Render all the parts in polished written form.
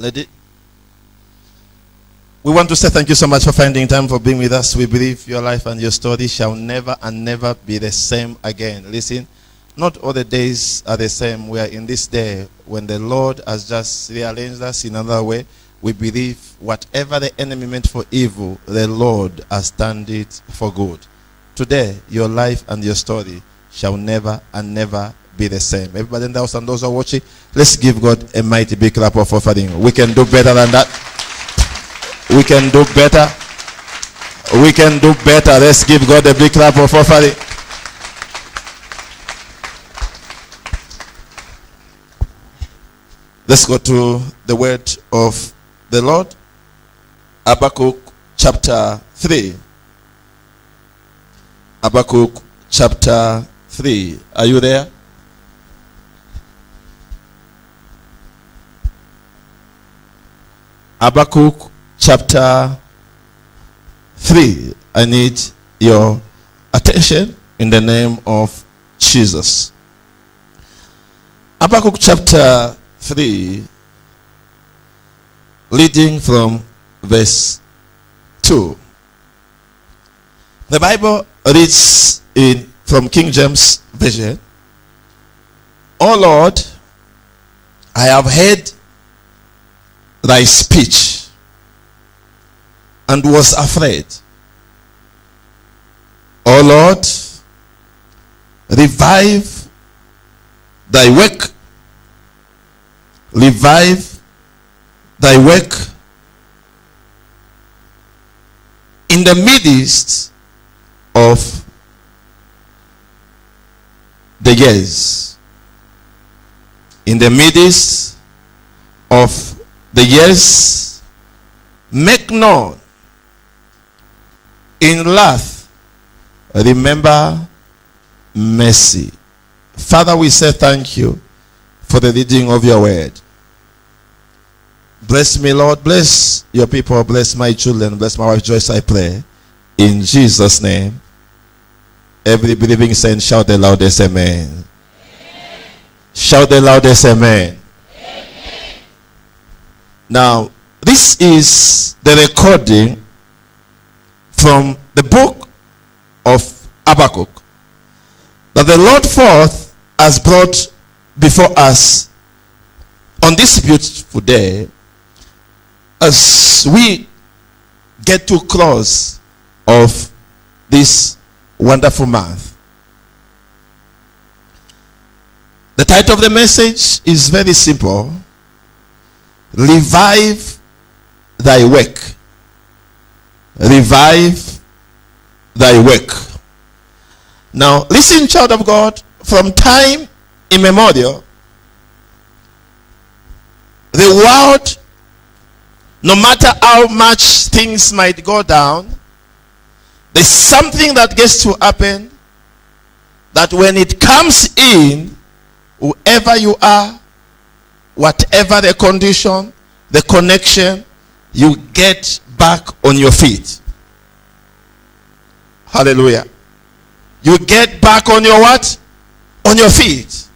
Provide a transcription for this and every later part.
Lady, we want to say thank you so much for finding time for being with us. We believe your life and your story shall never and never be the same again. Listen, not all the days are the same. We are in this day when the Lord has just rearranged us in another way. We believe whatever the enemy meant for evil, the Lord has turned it for good. Today, your life and your story shall never and never be the same. Everybody in the house and those who are watching, let's give God a mighty big clap of offering. We can do better than that. We can do better. We can do better. Let's give God a big clap of offering. Let's go to the word of the Lord. Habakkuk chapter 3. Habakkuk chapter 3. Are you there? Habakkuk chapter 3. I need your attention in the name of Jesus. Habakkuk chapter 3, reading from verse 2. The Bible reads from King James Version. O Lord, I have heard thy speech and was afraid. O Lord, revive thy work. Revive thy work in the midst of the years. In the midst of the years, make known in wrath, remember mercy. Father, we say thank you for the reading of your word. Bless me, Lord. Bless your people. Bless my children. Bless my wife Joyce, I pray. In Jesus' name. Every believing saint shout the loudest amen. Amen. Shout the loudest amen. Amen. Now, this is the recording from the book of Habakkuk that the Lord forth has brought before us on this beautiful day as we get to close of this wonderful month. The title of the message is very simple. Revive thy work. Revive thy work. Now listen, child of God, from time immemorial, the world, no matter how much things might go down, there's something that gets to happen, that when it comes in, whoever you are, whatever the condition, the connection, you get back on your feet. Hallelujah. You get back on your what? On your feet.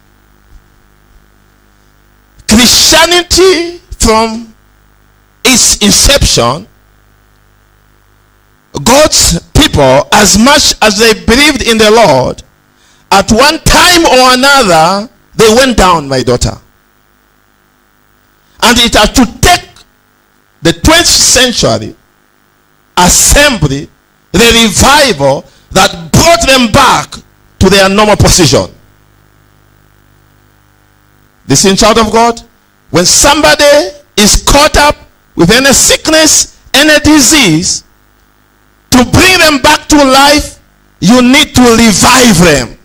Christianity, from its inception, God's people, as much as they believed in the Lord, at one time or another, they went down, my daughter. And it had to take the 20th century assembly, the revival that brought them back to their normal position. Listen, child of God, when somebody is caught up with any sickness, any disease, to bring them back to life, you need to revive them.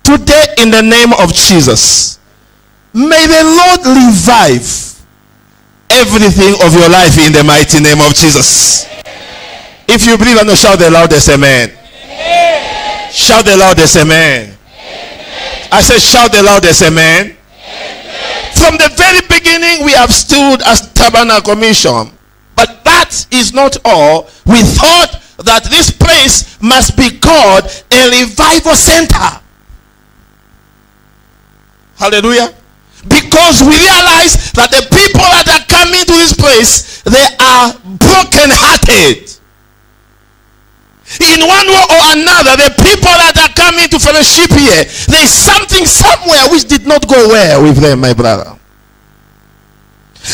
Today, in the name of Jesus, may the Lord revive everything of your life in the mighty name of Jesus. Amen. If you believe, and shout the loudest amen. Amen. Shout the loudest amen. Amen. I said shout the loudest amen. Amen. From the very beginning, we have stood as Tabernacle Mission. But that is not all. We thought that this place must be called a revival center. Hallelujah. Because Because we realize that the people that are coming to this place, they are broken-hearted. In one way or another, the people that are coming to fellowship here, there is something somewhere which did not go well with them, my brother.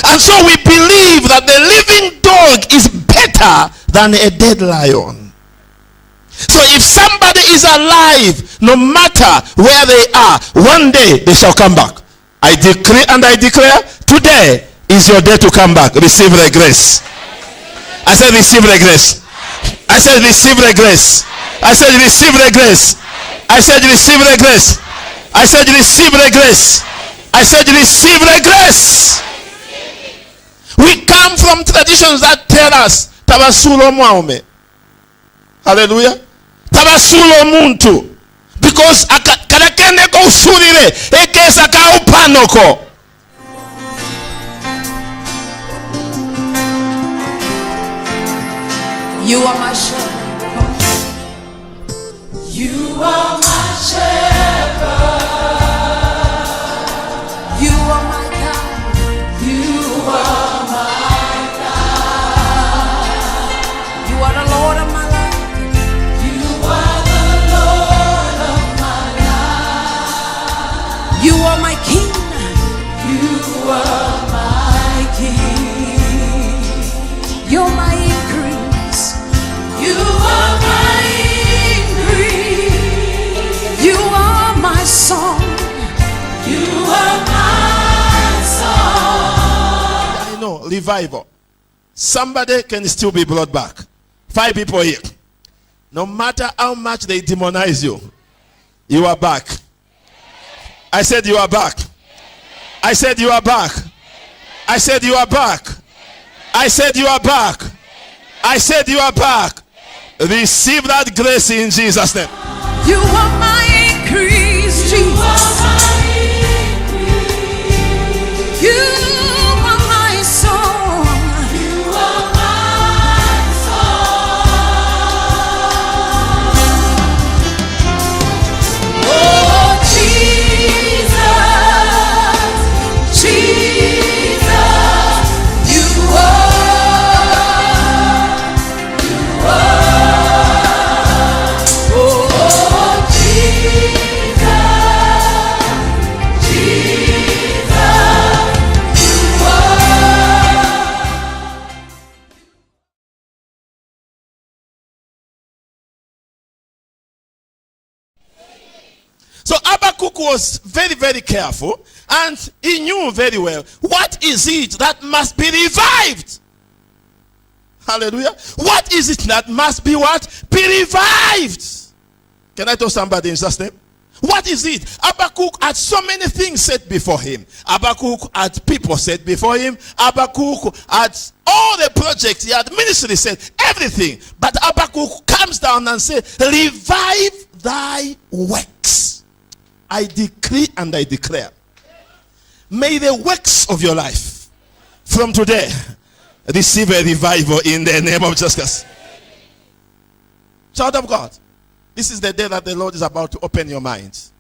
And so we believe that the living dog is better than a dead lion. So if somebody is alive, no matter where they are, one day they shall come back. I decree and I declare, today is your day to come back. Receive the grace. I said receive the grace. I said receive the grace. I said receive the grace. I said receive the grace. I said receive the grace. I said receive the grace. We come from traditions that tell us tabasulo mwaume. Hallelujah. Tabasulo muntu. Because kadakende ko usulire ekesa ka upanoko. You are my shepherd. You are my shepherd. You are my God. You are my God. You are the Lord of my life. You are the Lord of my life. You are my King. You are my King. You're my increase. You are my increase. You are my song. You are my song. I know, revival. Somebody can still be brought back. 5 people here. No matter how much they demonize you, you are back. I said you are back. I said you are back. I said you are back. I said you are back. I said you are back. Receive that grace in Jesus' name. You are my increase, Jesus. You are my song. You are my song. Oh, Jesus, Jesus, you are. So Habakkuk was very, very careful, and he knew very well what is it that must be revived. Hallelujah. What is it that must be what? Be revived. Can I tell somebody in Jesus' name? What is it? Habakkuk had so many things said before him. Habakkuk had people said before him. Habakkuk had all the projects. He had ministry said, everything. But Habakkuk comes down and says, revive thy works. I decree and I declare. May the works of your life from today receive a revival in the name of Jesus. Child of God, this is the day that the Lord is about to open your minds.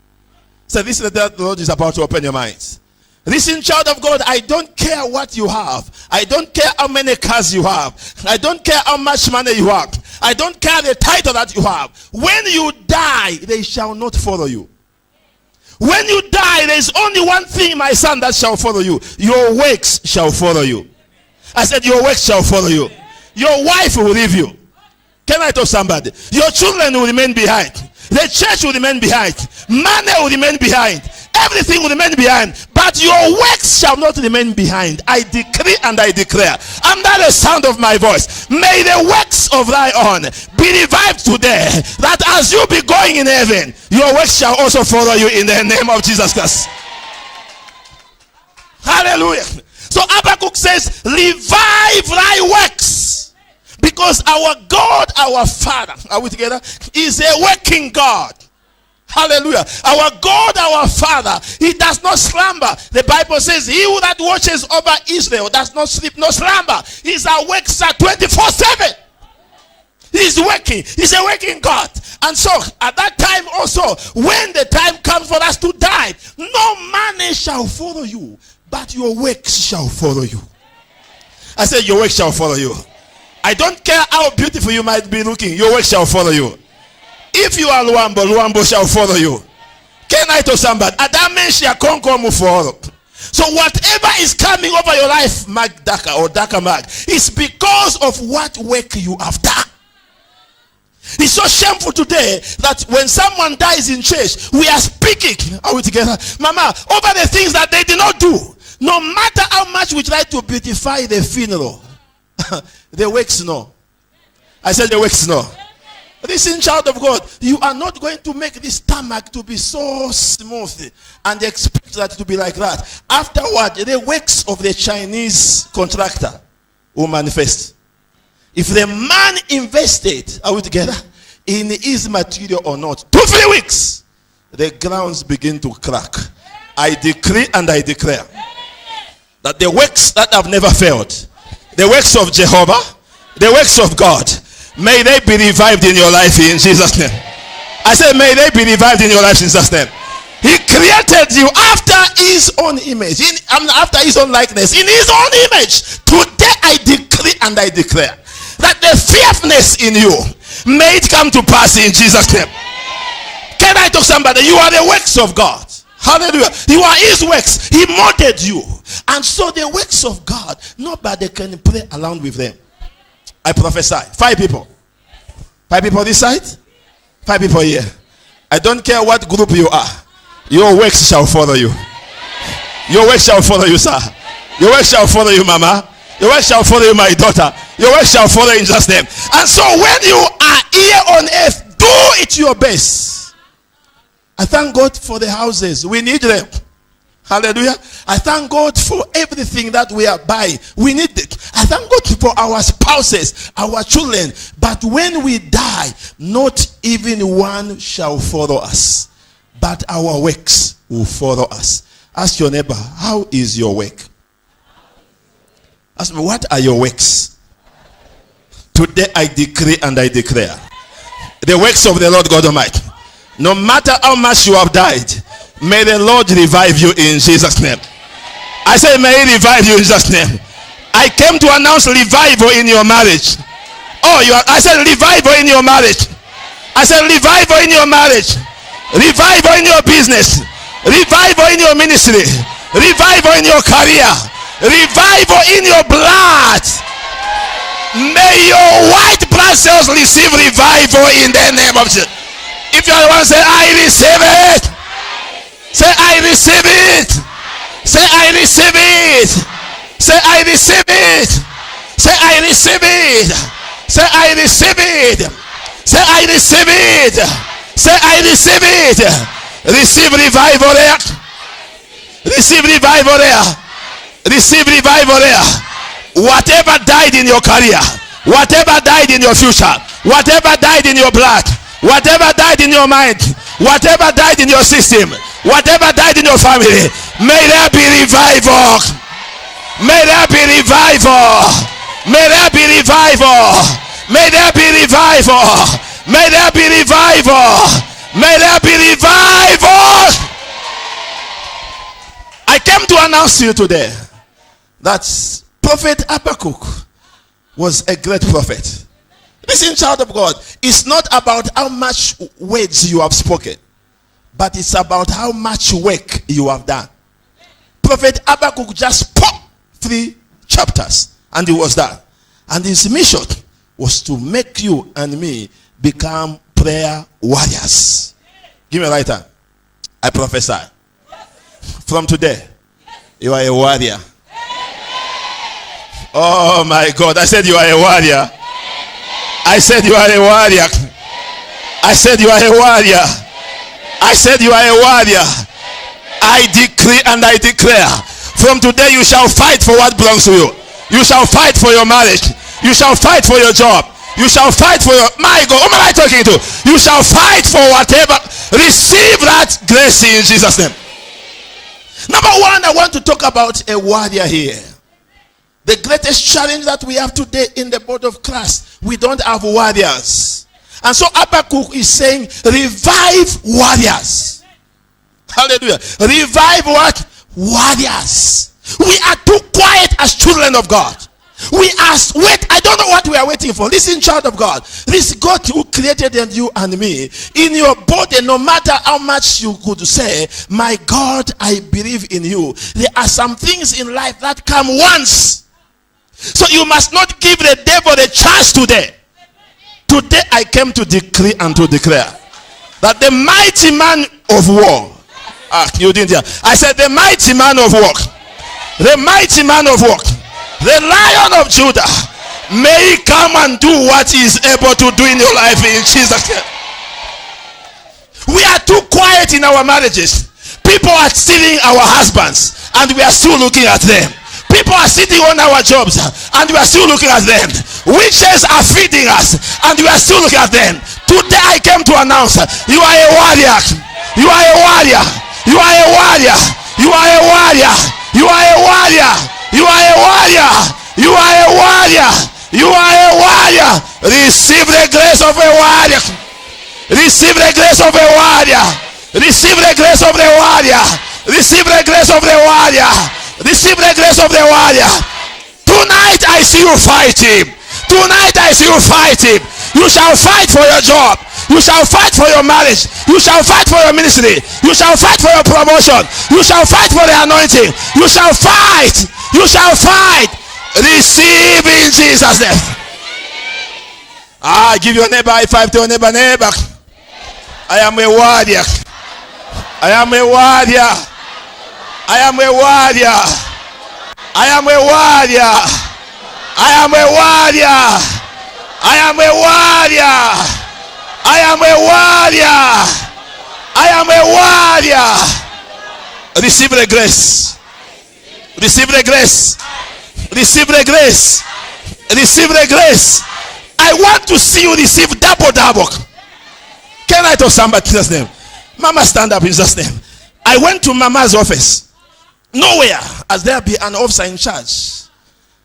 So this is the day that the Lord is about to open your minds. Listen, child of God, I don't care what you have. I don't care how many cars you have. I don't care how much money you have. I don't care the title that you have. When you die, they shall not follow you. When you die, there is only one thing, my son, that shall follow you. Your works shall follow you. I said your works shall follow you. Your wife will leave you. Can I tell somebody? Your children will remain behind. The church will remain behind. Money will remain behind. Everything will remain behind. But your works shall not remain behind. I decree and I declare, under the sound of my voice, may the works of thy own be revived today, that as you be going in heaven, your works shall also follow you in the name of Jesus Christ. Hallelujah. So Habakkuk says, revive thy works. Because our God, our Father, are we together? Is a working God. Hallelujah. Our God, our Father, he does not slumber. The Bible says, he who that watches over Israel does not sleep, no slumber. His works are 24/7. He's working. He's a working God. And so, at that time also, when the time comes for us to die, no money shall follow you. but your works shall follow you. I said, your works shall follow you. I don't care how beautiful you might be looking, your works shall follow you. If you are Luambo, Luambo shall follow you. Can I tell somebody? Adame shall come follow. So whatever is coming over your life, Mag Daka or Daka Mag, is because of what work you have done. It's so shameful today that when someone dies in church, we are speaking, are we together? Mama, over the things that they did not do. No matter how much we try to beautify the funeral, the works no. I said the works no. Listen, child of God, you are not going to make this stomach to be so smooth and expect that to be like that. Afterward, the works of the Chinese contractor will manifest. If the man invested, are we together, in his material or not, 2-3 weeks, the grounds begin to crack. I decree and I declare that the works that have never failed, the works of Jehovah, the works of God, may they be revived in your life in Jesus' name. I said, may they be revived in your life in Jesus' name. He created you after his own image, after his own likeness, in his own image. Today I decree and I declare that the fearfulness in you may it come to pass in Jesus' name. Can I talk to somebody? You are the works of God. Hallelujah. You are his works. He molded you. And so the works of God, nobody can play along with them. I prophesy. 5 people. 5 people this side. 5 people here. I don't care what group you are. Your works shall follow you. Your works shall follow you, sir. Your works shall follow you, mama. Your works shall follow you, my daughter. Your works shall follow in Jesus' name. And so when you are here on earth, do it your best. I thank God for the houses. We need them. Hallelujah. I thank God for everything that we are buying. We need it. I thank God for our spouses, our children. But when we die, not even one shall follow us, but our works will follow us. Ask your neighbor, how is your work? Ask me, what are your works? Today I decree and I declare the works of the Lord God Almighty. No matter how much you have died, may the Lord revive you in Jesus' name. I say, may He revive you in Jesus' name. I came to announce revival in your marriage. I said revival in your marriage. I said revival in your marriage. Revival in your business. Revival in your ministry. Revival in your career. Revival in your blood. May your white blood cells receive revival in the name of Jesus. If you want to say, I receive it. Say, I receive it. Say, I receive it. Say, I receive it. Say, I receive it. Say, I receive it. Say, I receive it. Say, I receive it. Receive revival there. Receive revival there. Receive revival there. Whatever died in your career, whatever died in your future, whatever died in your blood, whatever died in your mind, whatever died in your system, whatever died in your family, may there be revival. May there be revival. May there be revival. May there be revival. May there be revival. May there be revival. I came to announce to you today that Prophet Habakkuk was a great prophet. Listen, child of God, it's not about how much words you have spoken, but it's about how much work you have done. Prophet Habakkuk just spoke 3 chapters and it was done. And his mission was to make you and me become prayer warriors. Give me a right hand. I prophesy. From today, you are a warrior. Oh my God, I said you are a warrior. I said you are a warrior. I said you are a warrior. I said you are a warrior. I decree and I declare, from today you shall fight for what belongs to you. You shall fight for your marriage. You shall fight for your job. You shall fight for your, my God, who am I talking to? You shall fight for whatever. Receive that grace in Jesus' name. Number 1, I want to talk about a warrior here. The greatest challenge that we have today in the body of Christ, we don't have warriors. And so Habakkuk is saying, revive warriors. Hallelujah. Revive what? Warriors. We are too quiet as children of God. We ask, wait, I don't know what we are waiting for. Listen, child of God. This God who created them, you and me. In your body, no matter how much you could say, my God, I believe in you. There are some things in life that come once. So you must not give the devil a chance today. Today I came to decree and to declare that the mighty man of war. You didn't hear. I said the mighty man of war. The mighty man of war. The Lion of Judah, may he come and do what he is able to do in your life in Jesus' name. We are too quiet in our marriages. People are stealing our husbands and we are still looking at them. People are sitting on our jobs and we are still looking at them. Witches are feeding us and we are still looking at them. Today I came to announce, you are a warrior. You are a warrior. You are a warrior. You are a warrior. You are a warrior. You are a warrior. You are a warrior. You are a warrior. Receive the grace of a warrior. Receive the grace of a warrior. Receive the grace of the warrior. Receive the grace of the warrior. Receive the grace of the warrior. Tonight I see you fighting. Tonight I see you fighting. You shall fight for your job. You shall fight for your marriage. You shall fight for your ministry. You shall fight for your promotion. You shall fight for the anointing. You shall fight. You shall fight. Receive in Jesus' name. Give your neighbor high five to your neighbor. I am a warrior. I am a warrior. I am a warrior. I am a warrior. I am a warrior. I am a warrior. I am a warrior. I am a warrior. Receive the grace. Receive the grace. Receive the grace. Receive the grace. I want to see you receive double. Can I tell somebody in Jesus' name? Mama, stand up in Jesus' name. I went to Mama's office. Nowhere has there been an officer in charge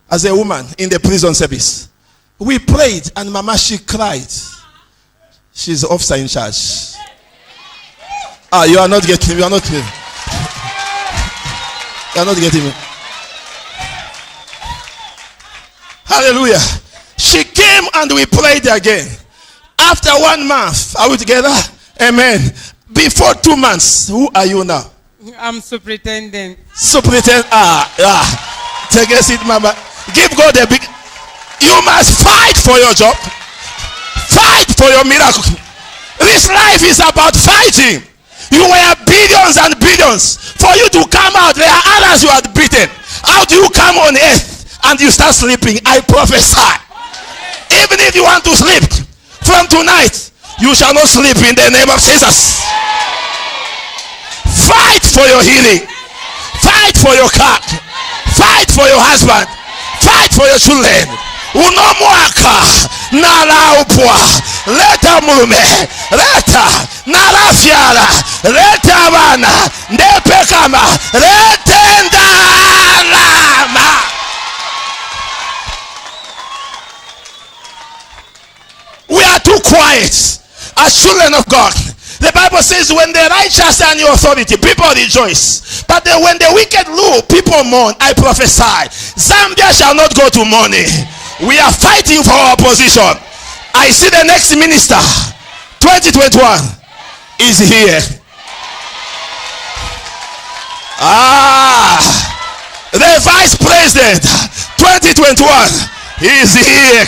as a woman in the prison service. We prayed and Mama, she cried. She's the officer in charge. You are not getting me. You are not getting me. You are not getting me. Hallelujah. She came and we prayed again. After 1 month, are we together? Amen. Before 2 months, who are you now? I'm superintendent. Superintendent. Take a seat, Mama. Give God a big. You must fight for your job. Fight for your miracle. This life is about fighting. You were billions and billions. For you to come out, there are others you had beaten. How do you come on earth and you start sleeping? I prophesy. Even if you want to sleep, from tonight, you shall not sleep in the name of Jesus. Fight for your healing. Fight for your car. Fight for your husband. Fight for your children. Unomwaka nalaupwa leta mume leta nalafiara leta abana ndepekama letendalama. We are too quiet as children of God. The Bible says when the righteous are in your authority, people rejoice. But when the wicked rule, people mourn. I prophesy, Zambia shall not go to mourning. We are fighting for our position. I see the next minister, 2021, is here. The vice president, 2021, is here.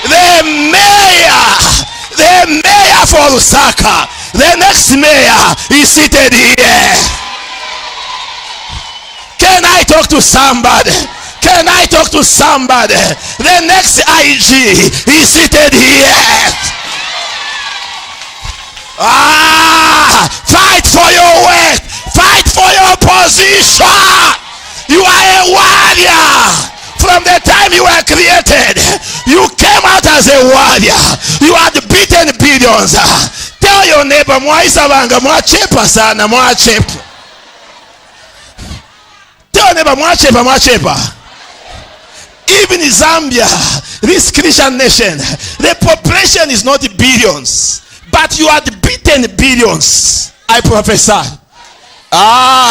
The mayor for Lusaka, the next mayor is seated here. Can I talk to somebody? Can I talk to somebody? The next IG is seated here. Fight for your work. Fight for your position. You are a warrior. From the time you were created, you came out as a warrior. You had beaten billions. Tell your neighbor, mwaisabanga mwachepa sana mwachepa. Tell your neighbor, mwachepa. Even in Zambia, this Christian nation, the population is not billions, but you had beaten billions. I prophesy.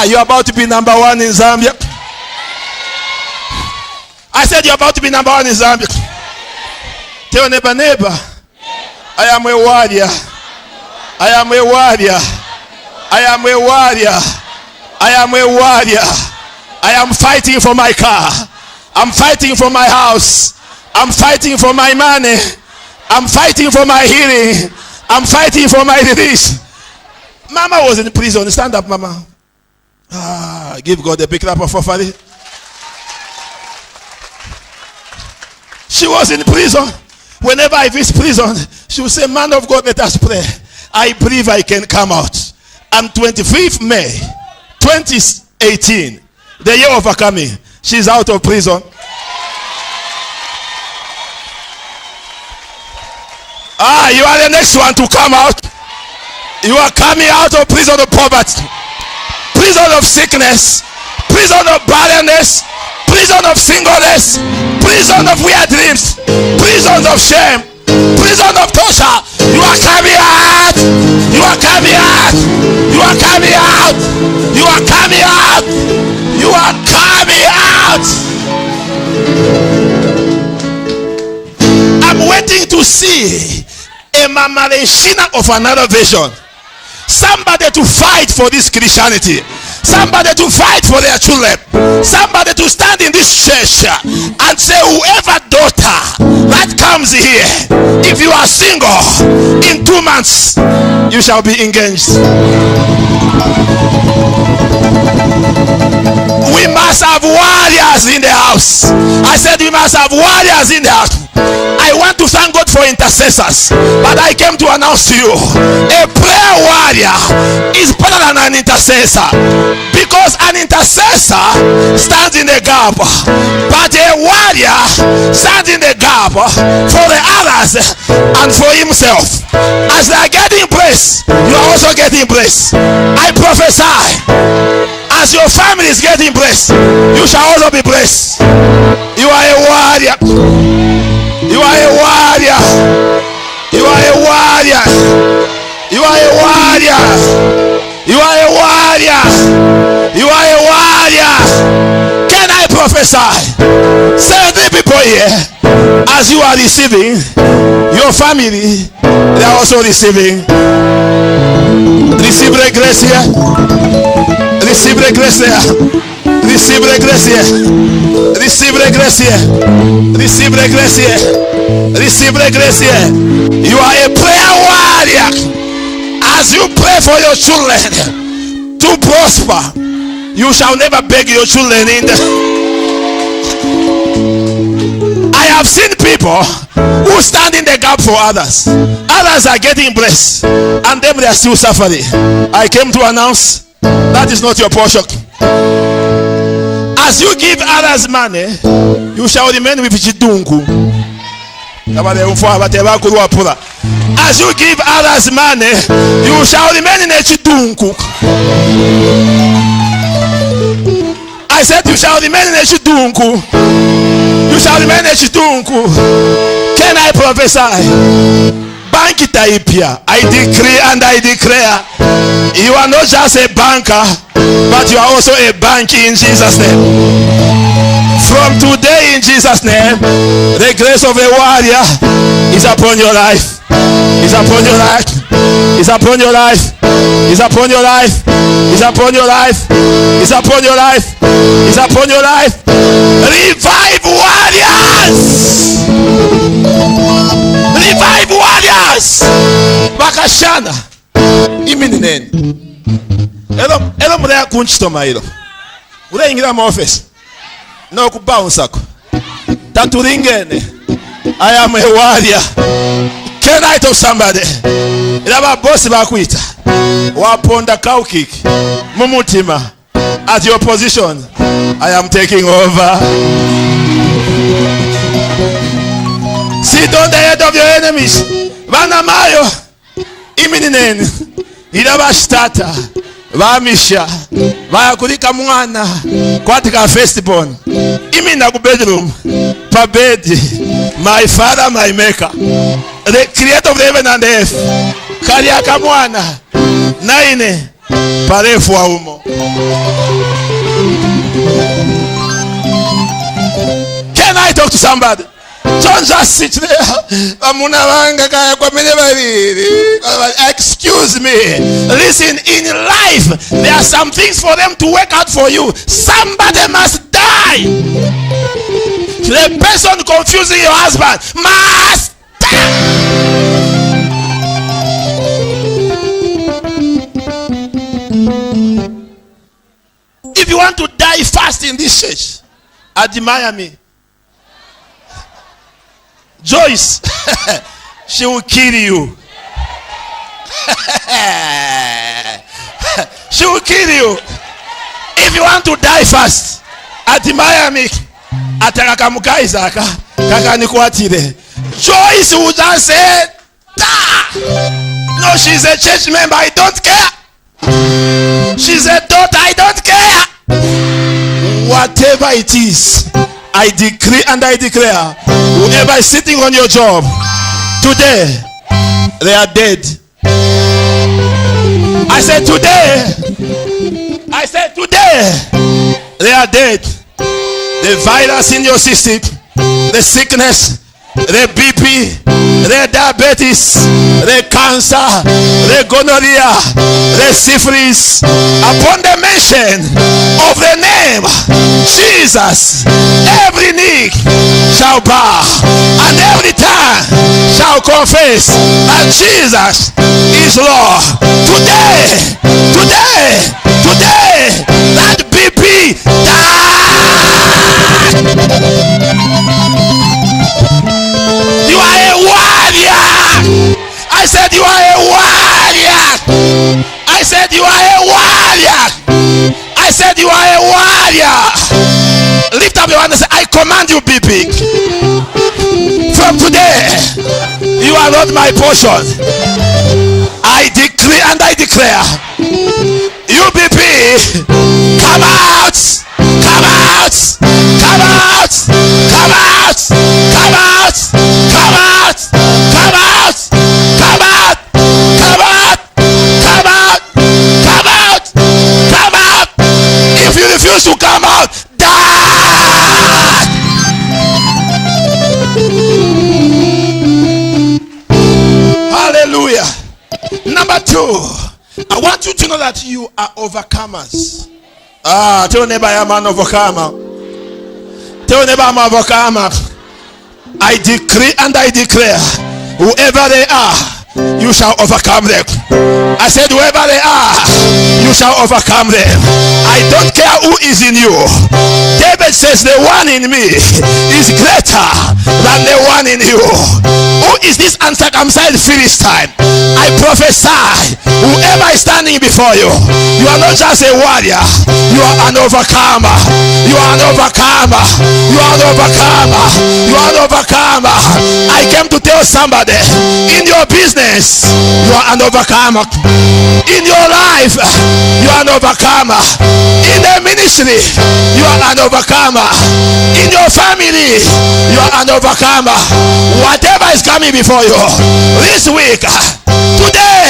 You're about to be number one in Zambia. I said you're about to be number one in Zambia. Tell your neighbor, I am a warrior. I am a warrior. I am a warrior. I am a warrior. I am fighting for my car. I'm fighting for my house. I'm fighting for my money. I'm fighting for my healing. I'm fighting for my release. Mama was in prison. Stand up, Mama. Give God a big clap of offering. She was in prison. Whenever I visit prison, she would say, man of God, let us pray. I believe I can come out. On 25th May 2018, the year of overcoming, she's out of prison. You are the next one to come out. You are coming out of prison of poverty, prison of sickness, prison of barrenness, prison of singleness, prison of weird dreams, prison of shame, prison of torture. You are coming out. You are coming out. You are coming out. You are coming out. You are coming out. I'm waiting to see a Mama Regina of another vision. Somebody to fight for this Christianity. Somebody to fight for their children. Somebody to stand in this church and say, whoever daughter that comes here, if you are single, in 2 months you shall be engaged. We must have warriors in the house. I said we must have warriors in the house. I want to thank God for intercessors, but I came to announce to you, a prayer warrior is better than an intercessor, because an intercessor stands in the gap, but a warrior stands in the gap for the others and for himself. As they are getting blessed, you are also getting blessed. I prophesy, as your family is getting blessed, you shall also be blessed. You are a warrior. You are a warrior. You are a warrior. You are a warrior. You are a warrior. You are a warrior. Can I prophesy? 70 people here, as you are receiving, your family, they are also receiving. Receive the grace here. Receive the grace here. Receive the grace here. Receive the grace here. Receive the grace here. Receive the grace here. You are a prayer warrior. As you pray for your children to prosper, you shall never beg your children in the... I have seen people who stand in the gap for others. Others are getting blessed, and them they are still suffering. I came to announce that is not your portion. As you give others money, you shall remain with chidungu. As you give others money, you shall remain in a chidungu. I said you shall remain in a chidungu. You shall remain in a chidungu. Can I prophesy? Bank Itaipia, I decree and I declare, you are not just a banker, but you are also a bank in Jesus' name. From today in Jesus' name, the grace of a warrior is upon your life. Is upon your life. Is upon your life. Is upon your life. Is upon your life. Is upon your life. Is upon your life. Revive warriors. Revive warriors. Bakashana. Imininen. Elo mreya kunchitoma ilo. Ule ingira mu office. No kubounce ako. Taturingene. I am a warrior. Can I tell somebody? Ilaba boss bakwita. Waponda cow kick. Mumutima. At your position, I am taking over. Sit on the head of your enemies. Vanamayo. Imininen. Ilaba stata. Vamisha. Vayakulika mwana. Kwatika firstborn. Imina ku bedroom. Pa bed. My father, my maker. The creator of the heaven and the earth. Kariaka mwana. 9. parefu aumo. Can I talk to somebody? Don't just sit there. Excuse me. Listen, in life, there are some things for them to work out for you. Somebody must die. The person confusing your husband must die. If you want to die fast in this church, admire me. Joyce, she will kill you. She will kill you. If you want to die fast, admire me. Atakamuka Isaka, kakanikwatire. Joyce will just say, "Da." No, she's a church member. I don't care. She's a daughter. I don't care. Whatever it is, I decree and I declare, whoever is sitting on your job today, they are dead. I said today, they are dead. The virus in your system, the sickness, the BP, the diabetes, the cancer, the gonorrhea, the syphilis, upon the mention of the name Jesus, every knee shall bow and every tongue shall confess that Jesus is Lord. Today, that BP You are a warrior. I said you are a warrior. I said you are a warrior. I said you are a warrior. Lift up your hand and say, I command you, be big. From today, you are not my portion. I decree and I declare, you be big. Come out. Come out. Come out. Come out. Come out. Come out. Come out. Come out. Come out. Come out. Come out. Come out. If you refuse to come out, die. Hallelujah. Number 2, I want you to know that you are overcomers. Tell neighbor I'm an overcomer. Tell neighbor I'm an overcomer. I decree and I declare, whoever they are, you shall overcome them. I said, whoever they are, you shall overcome them. I don't care who is in you. David says, the one in me is greater than the one in you. Who is this uncircumcised Philistine? I prophesy, whoever is standing before you, you are not just a warrior, you are an overcomer. You are an overcomer. You are an overcomer. You are an overcomer. I came to tell somebody, in your business, you are an overcomer. In your life, you are an overcomer. In the ministry, you are an overcomer. In your family, you are an overcomer. Whatever is coming before you this week, today,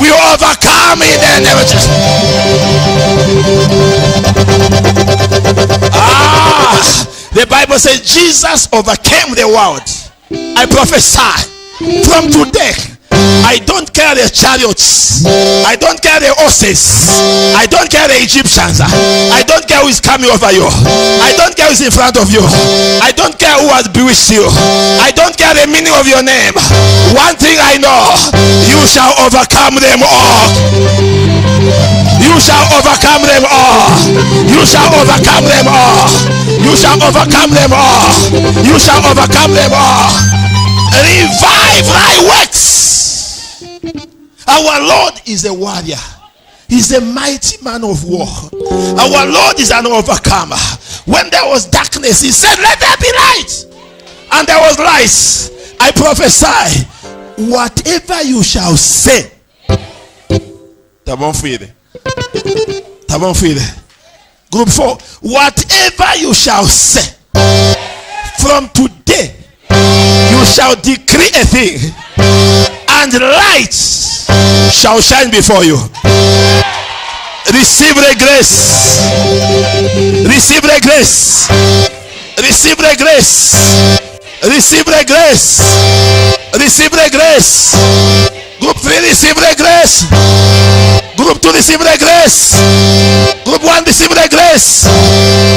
we overcome in the name of Jesus. The Bible says Jesus overcame the world. I prophesy from today, I don't care the chariots, I don't care the horses, I don't care the Egyptians, I don't care who is coming over you, I don't care who is in front of you, I don't care who has bewitched you, I don't care the meaning of your name. One thing I know, you shall overcome them all. You shall overcome them all. You shall overcome them all. You shall overcome them all. You shall overcome them all. Revive thy works. Our Lord is a warrior. He's a mighty man of war. Our Lord is an overcomer. When there was darkness, he said, let there be light. And there was light. I prophesy, whatever you shall say. Group 4. Whatever you shall say, from today, you shall decree a thing, and light shall shine before you. Receive the grace. Receive the grace. Receive the grace. Receive the grace. Receive the grace. Group 3, receive the grace. Group 2, receive the grace. Group 1, receive the grace.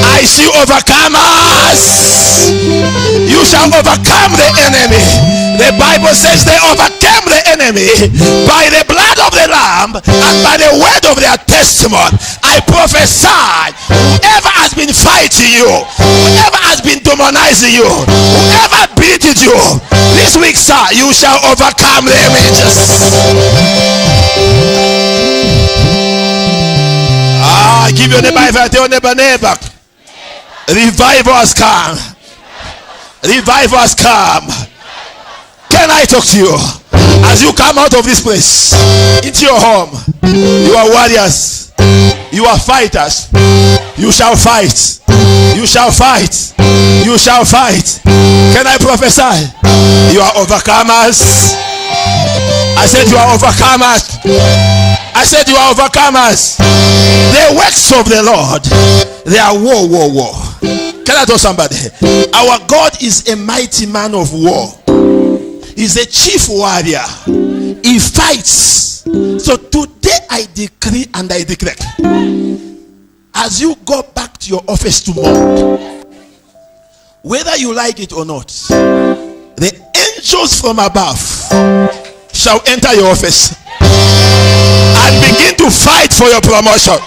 I see overcomers. You shall overcome the enemy. The Bible says they overcame the enemy by the blood of the Lamb and by the word of their testimony. I prophesy, whoever has been fighting you, whoever has been demonizing you, whoever beated you, this week, sir, you shall overcome the images. Give your neighbor, tell your neighbor. Revival has come. Revival has come. Can I talk to you? As you come out of this place into your home, you are warriors. You are fighters. You shall fight. You shall fight. You shall fight. Can I prophesy? You are overcomers. I said you are overcomers. I said you are overcomers. The works of the Lord, they are war. Can I tell somebody? Our God is a mighty man of war. He's a chief warrior. He fights. So today I decree and I declare, as you go back to your office tomorrow, whether you like it or not, the angels from above shall enter your office and begin to fight for your promotion,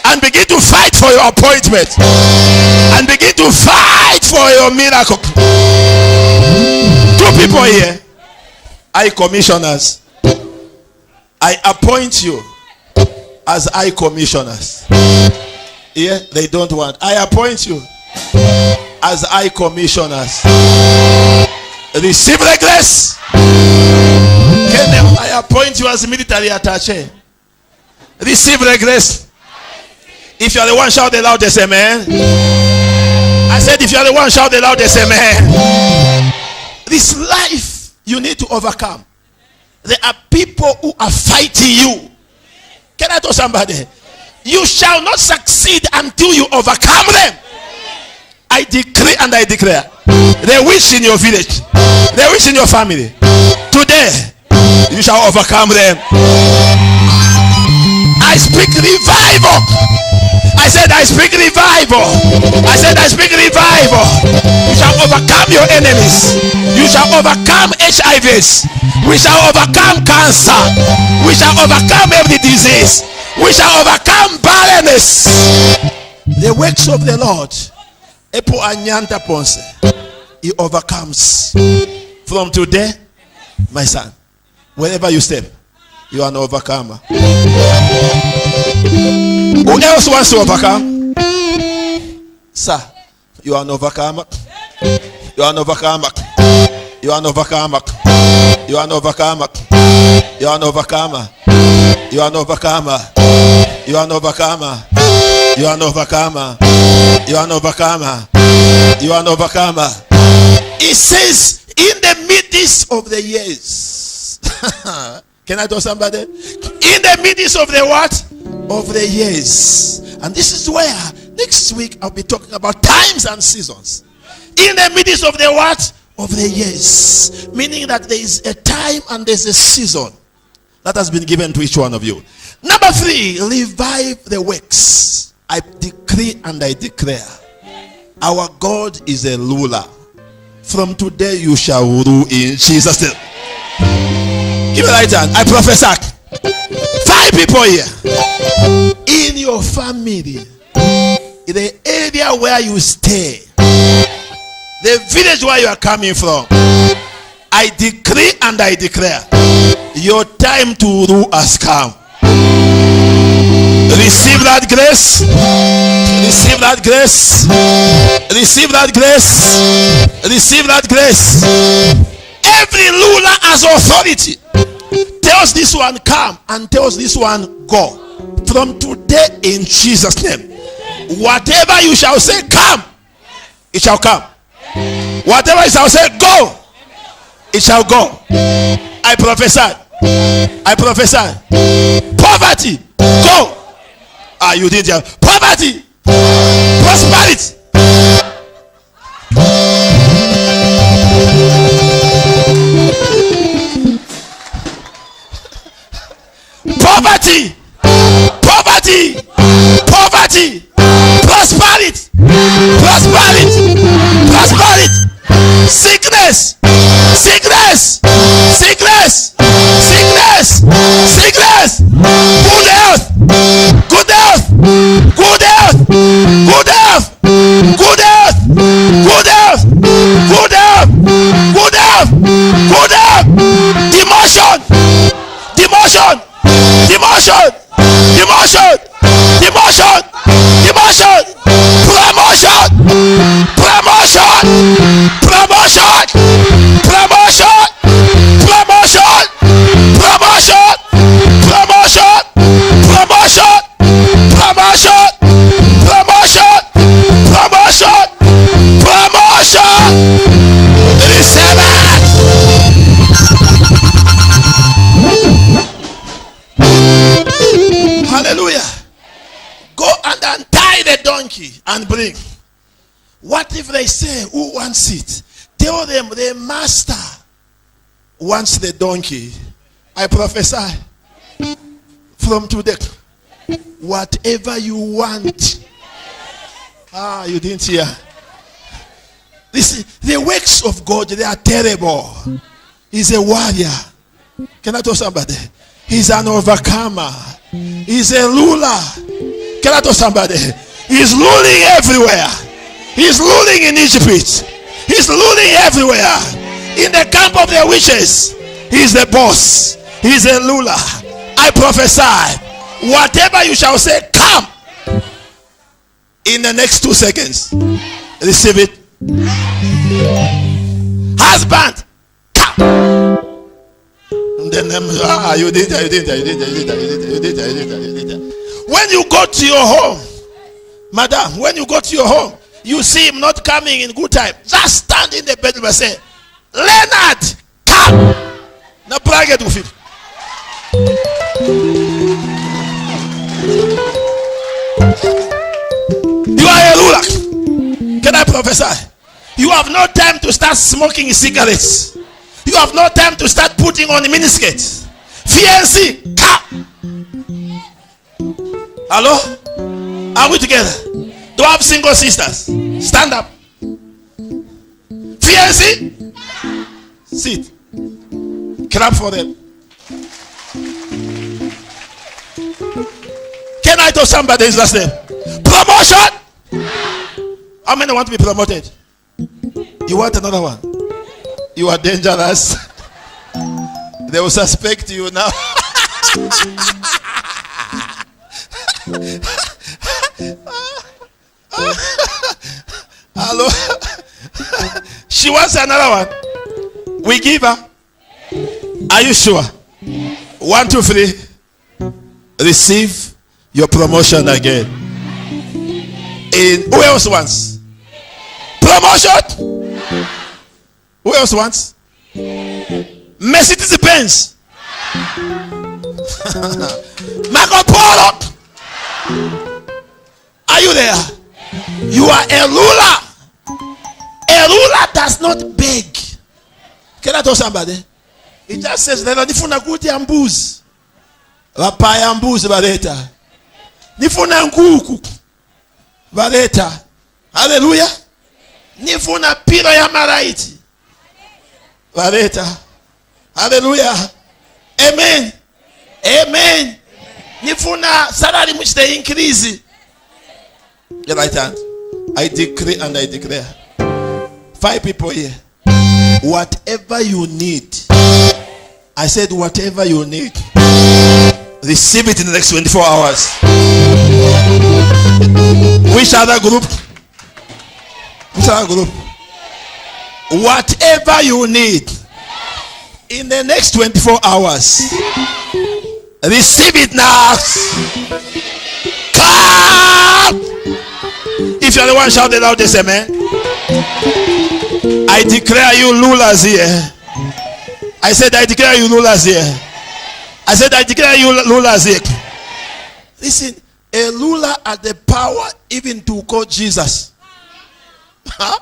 and begin to fight for your appointment, and begin to fight for your miracle. 2 people here, high commissioners. I appoint you as high commissioners. Yeah, they don't want. I appoint you as high commissioners. Receive the grace. I appoint you as military attaché. Receive the grace. If you are the one, shout the loudest amen. I said, if you are the one, shout the loudest amen. This life you need to overcome. There are people who are fighting you. Can I tell somebody? You shall not succeed until you overcome them. I decree and I declare, the witch in your village, the witch in your family, today you shall overcome them. I speak revival. I said I speak revival. I said I speak revival. You shall overcome your enemies. You shall overcome HIVs. We shall overcome cancer. We shall overcome every disease. We shall overcome barrenness. The works of the Lord, Epo Anyanta Ponce, he overcomes. From today, my son, wherever you step, you are an overcomer. Who else wants to overcome? Sir, you are an overcomer. You are an overcomer. You are an overcomer. You are an overcomer. You are an overcomer. You are an overcomer. You are an overcomer. You are an overcomer. You are an overcomer. You are an overcomer. It says, in the midst of the years. Can I tell somebody? In the midst of the what? Of the years. And this is where next week I'll be talking about times and seasons. In the midst of the what? Of the years. Meaning that there is a time and there's a season that has been given to each one of you. Number 3, revive the works. I decree and I declare, our God is a ruler. From today you shall rule in Jesus' name. Give me the right hand. I prophesy. 5 people here. In your family, in the area where you stay, the village where you are coming from, I decree and I declare, your time to rule has come. Receive that grace. Receive that grace. Receive that grace. Receive that grace. Every ruler has authority. Tells this one come and tells this one go. From today in Jesus' name, whatever you shall say come, it shall come. Whatever you shall say go, it shall go. I I prophesy. I prophesy. Poverty. Go. You did your poverty. Prosperity. Poverty. Poverty. Poverty. Prosperity. Prosperity. Prosperity. Sickness. Sickness. Sickness. Sickness. Sickness. Good health. Good health. Good health. Good health. Good health. Good health. Good health. Good health. Good health. Demotion. Demotion. Demotion. Demotion. Demotion. Demotion. Promotion. Promotion. Promotion. Promotion. Promotion. Promotion. Promotion. Promotion. Promotion. Promotion. Promotion. Promotion. Receive it. Hallelujah. Go and untie the donkey and bring. What if they say, who wants it? Tell them the master wants the donkey. I prophesy from today, whatever you want. You didn't hear. Listen, the works of God, they are terrible. He's a warrior. Can I tell somebody? He's an overcomer. He's a ruler. Can I tell somebody? He's ruling everywhere. He's ruling in Egypt. He's ruling everywhere. In the camp of the witches, he's the boss. He's a ruler. I prophesy, whatever you shall say, come. In the next 2 seconds, receive it. Husband, come. And then you did that. When you go to your home, madam, when you go to your home, you see him not coming in good time, just stand in the bedroom and say, Leonard, come. Now brag it with him. You are a ruler. Can I prophesy? You have no time to start smoking cigarettes. You have no time to start putting on miniskirts. Fiancé, come. Hello? Are we together? Do I have single sisters? Stand up. Fiancé, sit. Clap for them. Can I tell somebody his last name? Promotion. How many want to be promoted? You want another one? You are dangerous. They will suspect you now. Hello. She wants another one. We give her. Are you sure? 1, 2, 3. Receive your promotion again. Who else wants promotion? Who else wants Mercedes Benz? Marco Polo. Are you there? You are a ruler. A ruler does not beg. Can I tell somebody? It just says, nifuna kuti ya mbuzi. Rapa ya mbuzi baleta. Nifuna nkuku. Baleta. Hallelujah. Nifuna pilo ya maraiti. Baleta. Hallelujah. Amen. Amen. Nifuna salary which they increase. Your right hand. I decree and I declare. 5 people here. Whatever you need. I said whatever you need. Receive it in the next 24 hours. Which other group? Which other group? Whatever you need in the next 24 hours. Receive it now. Come. If you're the one, shout it out this, amen. I declare you rulers here. I said, I declare you rulers here. I said, I declare you rulers here. Listen, a ruler had the power even to call Jesus. Huh?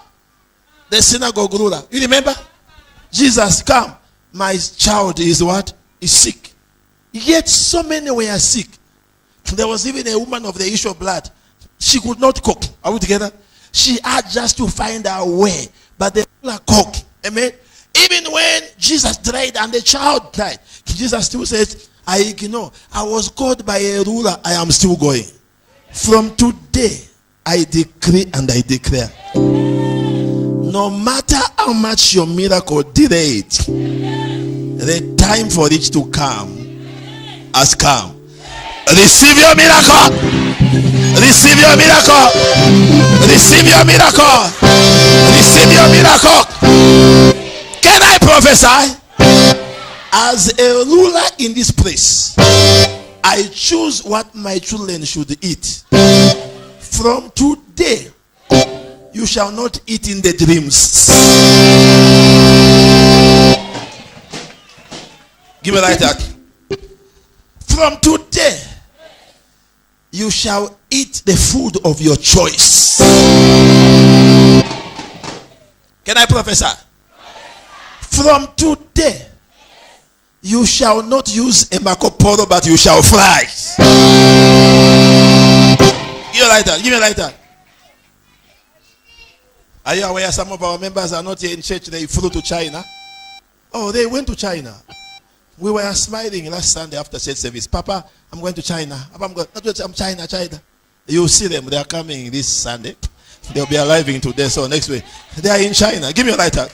The synagogue ruler. You remember? Jesus, come. My child is what? Is sick. Yet so many were sick. There was even a woman of the issue of blood. She could not cook. Are we together? She had just to find a way. But the ruler cooked. Amen. Even when Jesus died and the child died, Jesus still says, I ignore. I was called by a ruler. I am still going. From today, I decree and I declare. No matter how much your miracle delayed, the time for it to come has come. Receive your miracle. Receive your miracle. Receive your miracle. Receive your miracle. Can I prophesy? As a ruler in this place, I choose what my children should eat. From today, you shall not eat in the dreams. Give me a light up. From today, you shall eat the food of your choice. Can I prophesy? From today, you shall not use a Marco Polo, but you shall fly. Give me a lighter. Give me a lighter. Are you aware some of our members are not here in church? They flew to China. Oh, they went to China. We were smiling last Sunday after church service. Papa, I'm going to China. Papa, I'm China. You see them. They are coming this Sunday. They'll be arriving today. So next week. They are in China. Give me a lighter.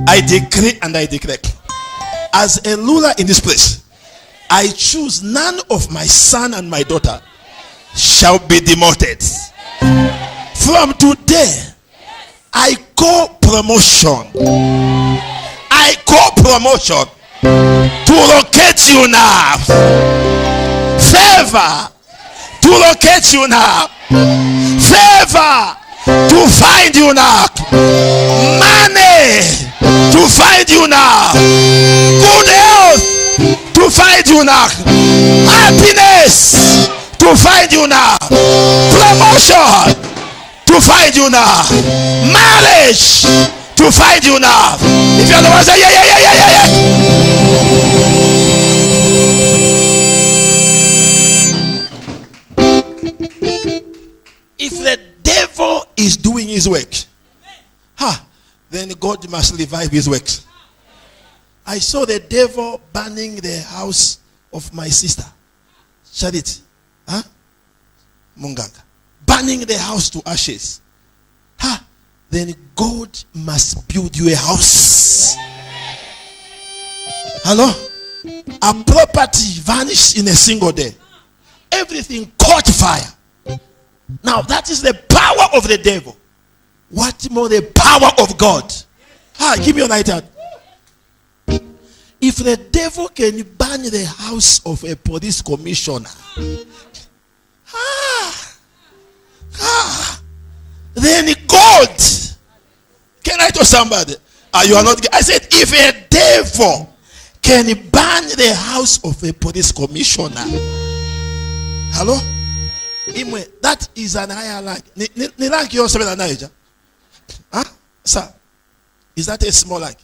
I decree and I declare. As a ruler in this place, I choose none of my son and my daughter shall be demoted. From today, I call promotion. I call promotion to locate you now. Favor to locate you now. Favor to find you now. Money to find you now. Good health to find you now. Happiness to find you now. Promotion to find you now. Marriage to find you now. If you're the one say If the devil is doing his work, then God must revive his works. I saw the devil burning the house of my sister, Charity, Munganga, burning the house to ashes. Then God must build you a house. Hello? A property vanished in a single day. Everything caught fire. Now that is the power of the devil. What more the power of God? Give me a light out. If the devil can burn the house of a police commissioner, then God, can I tell somebody? You are not. I said, if a devil can burn the house of a police commissioner, hello? That is an higher rank. Ni rank you also na sir? Is that a small rank?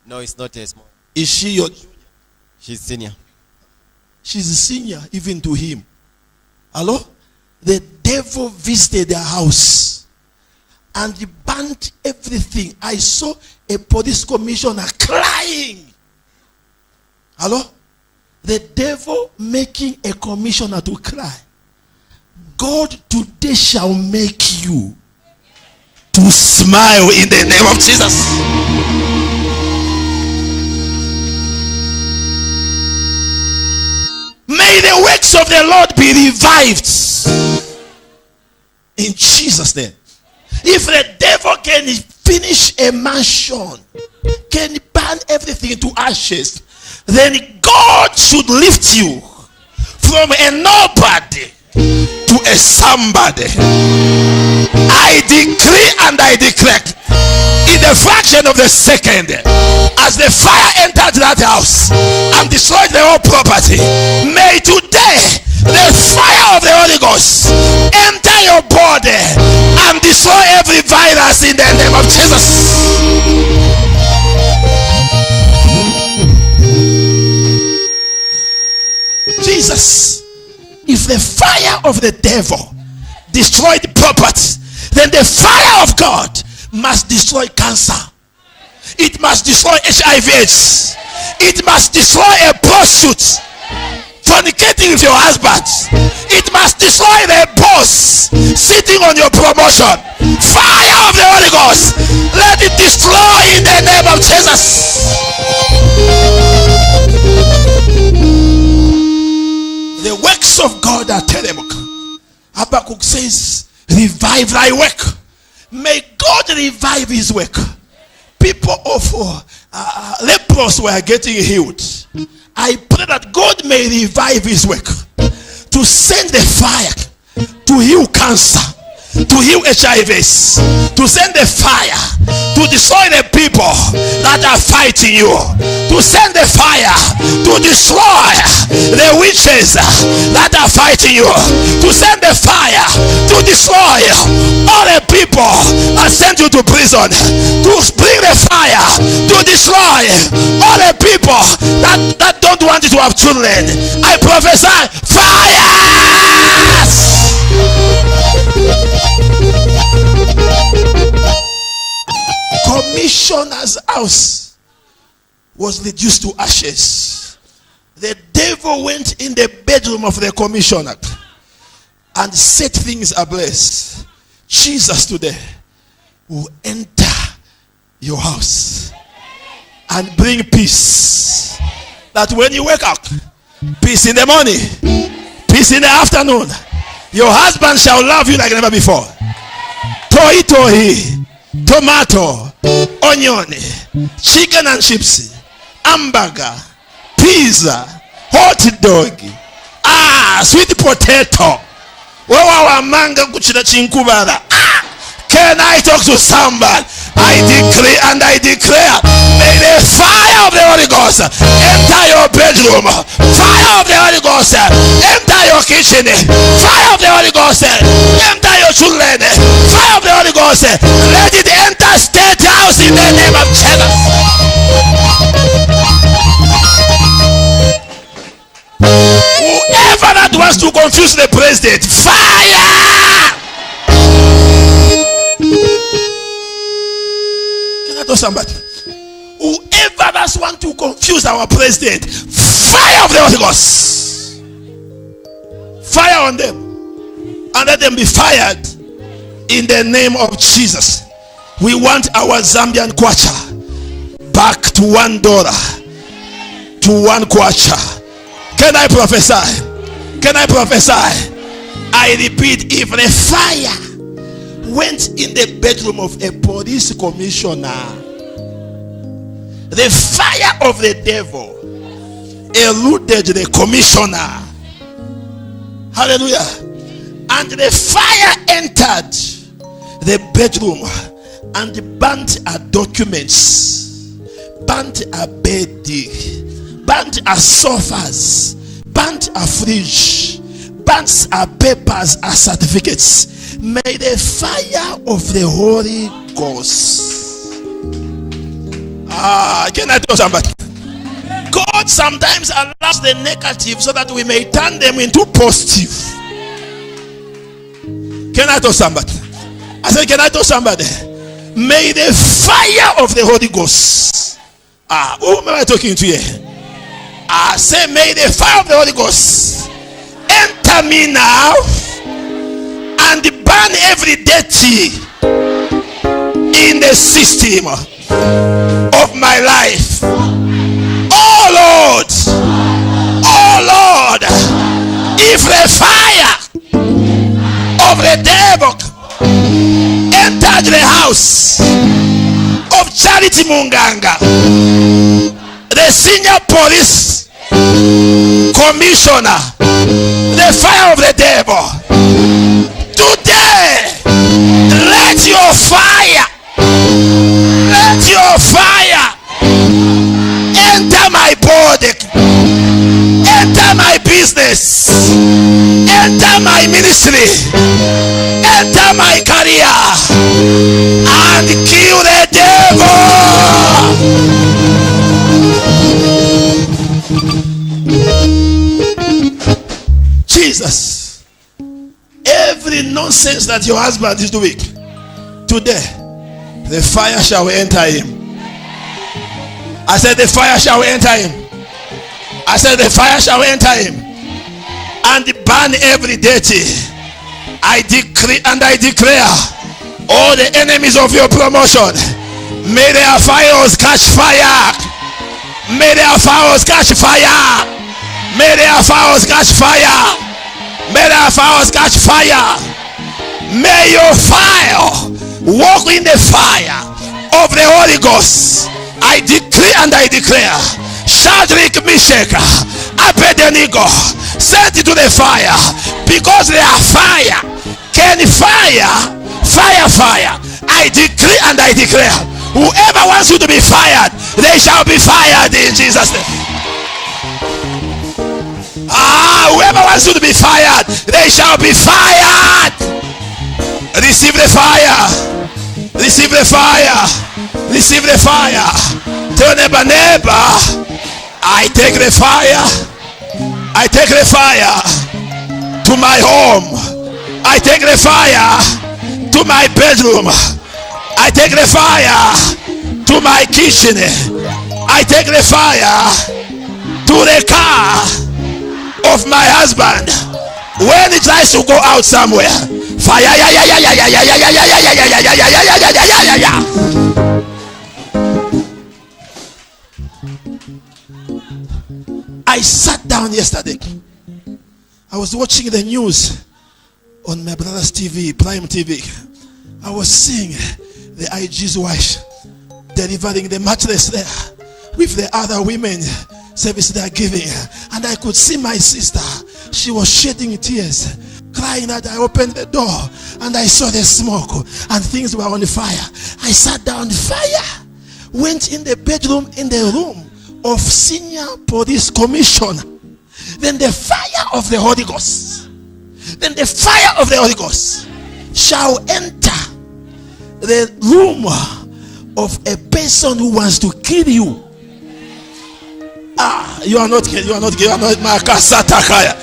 No, it's not a small. Is she your junior? She's senior. She's a senior even to him. Hello? The devil visited their house and he burnt everything. I saw a police commissioner crying. Hello? The devil making a commissioner to cry. God today shall make you to smile in the name of Jesus. May the works of the Lord be revived in Jesus' name. If the devil can finish a mansion, can burn everything to ashes, then God should lift you from a nobody to a somebody. I decree and I declare, in the fraction of the second, as the fire entered that house and destroyed the whole property, may today the fire of the Holy Ghost enter your body and destroy every virus in the name of Jesus. Jesus, if the fire of the devil destroyed property, then the fire of God must destroy cancer. It must destroy HIV/AIDS. It must destroy a prostitute fornicating with your husband. It must destroy the boss sitting on your promotion. Fire of the Holy Ghost, let it destroy in the name of Jesus. The works of God are terrible. Habakkuk says, revive thy work. May God revive his work. People of lepers were getting healed. I pray that God may revive his work to send the fire to heal cancer, to heal HIVs, to send the fire to destroy the people that are fighting you, to send the fire to destroy the witches that are fighting you, to send the fire to destroy all the people that sent you to prison, to bring the fire to destroy all the people that don't want you to have children. I prophesy fires. Commissioner's house was reduced to ashes. The devil went in the bedroom of the commissioner and set things ablaze. Jesus today will enter your house and bring peace. That when you wake up, peace in the morning, peace in the afternoon, your husband shall love you like never before. Tohi, tomato, onion, chicken and chips, hamburger, pizza, hot dog, sweet potato. Can I talk to somebody? I decree and I declare, may the fire of the Holy Ghost enter your bedroom. Fire of the Holy Ghost enter your kitchen. Fire of the Holy Ghost enter your children. Fire of the Holy Ghost, let it enter State House in the name of Jesus. Whoever that wants to confuse the president, fire! Can I tell somebody? Whoever that wants to confuse our president, fire of the Holy Ghost. Fire on them. And let them be fired in the name of Jesus. We want our Zambian kwacha back to $1, to 1 kwacha. Can I prophesy? Can I prophesy? I repeat, if the fire went in the bedroom of a police commissioner, the fire of the devil eluded the commissioner. Hallelujah. And the fire entered the bedroom and burnt her documents, burnt her bedding, burnt her sofas, burnt her fridge, burnt her papers, her certificates. May the fire of the Holy Ghost. Can I tell somebody? God sometimes allows the negative so that we may turn them into positive. Can I tell somebody? I said, can I tell somebody? May the fire of the Holy Ghost. Who am I talking to here? I say, may the fire of the Holy Ghost enter me now and burn every dirty in the system of my life. Oh Lord, if the fire of the devil entered the house of Charity Munganga, the senior police commissioner, the fire of the devil. Today, let your fire enter my body, enter my business, enter my ministry, enter my career, and kill the devil. Jesus, every nonsense that your husband is doing today, the fire shall enter him. I said the fire shall enter him. I said the fire shall enter him and burn every dirty. I decree and I declare, all the enemies of your promotion, may their fires catch fire. May their fires catch fire. May their fires catch fire. May their fires catch fire. May your fire walk in the fire of the Holy Ghost. I decree and I declare, Shadrach, Meshach, Abednego, sent to the fire, because they are fire. Can fire. I decree and I declare, whoever wants you to be fired, they shall be fired in Jesus' name. Whoever wants you to be fired, they shall be fired. Receive the fire. Receive the fire. Receive the fire. Tell neighbor, I take the fire. I take the fire to my home. I take the fire to my bedroom. I take the fire to my kitchen. I take the fire to the car of my husband. When he tries to go out somewhere, fire. I sat down yesterday. I was watching the news on my brother's TV, Prime TV. I was seeing the IG's wife delivering the mattress there with the other women service they are giving. And I could see my sister. She was shedding tears, crying that I opened the door and I saw the smoke and things were on fire. I sat down, fire went in the bedroom, in the room of senior police commissioner. Then the fire of the Holy Ghost, then the fire of the Holy Ghost shall enter the room of a person who wants to kill you. You are not Makasatakaya.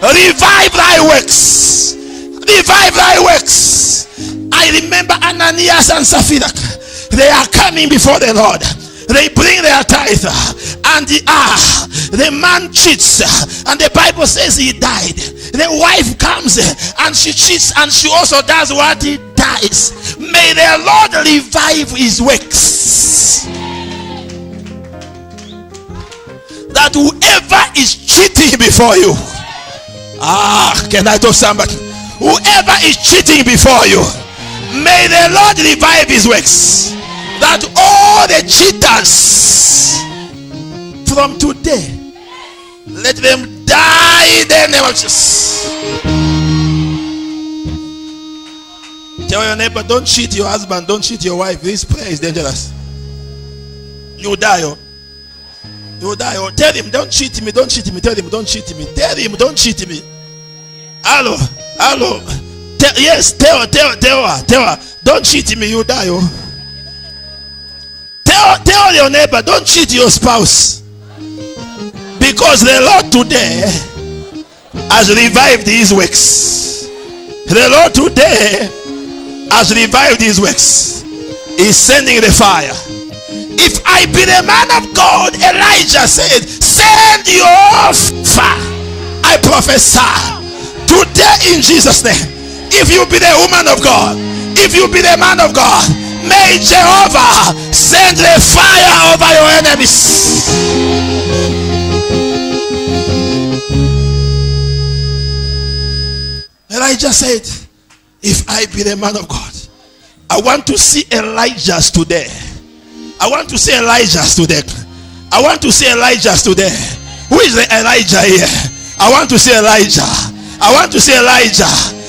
Revive thy works. Revive thy works. I remember Ananias and Sapphira. They are coming before the Lord. They bring their tithe, and the man cheats, and the Bible says he died. The wife comes and she cheats, and she also does what? He dies. May the Lord revive his works. That whoever is cheating before you, can I talk to somebody? Whoever is cheating before you, may the Lord revive his works. That all the cheaters from today, let them die in the name of Jesus. Tell your neighbor, don't cheat your husband, don't cheat your wife. This prayer is dangerous. You die. You die. Tell him, don't cheat me, don't cheat me. Tell him, don't cheat me. Tell him, don't cheat me. Hello. Tell her, don't cheat me, you die. Tell your neighbor, don't cheat your spouse, because the Lord today has revived his works. The Lord today has revived his works. He's sending the fire. If I be the man of God, Elijah said, send your fire. I prophesy today in Jesus' name. If you be the woman of God, if you be the man of God, may Jehovah send the fire over your enemies. Elijah said, if I be the man of God, I want to see Elijah's today. I want to see Elijah's today. I want to see Elijah's today. Who is the Elijah here? I want to see Elijah. I want to see Elijah.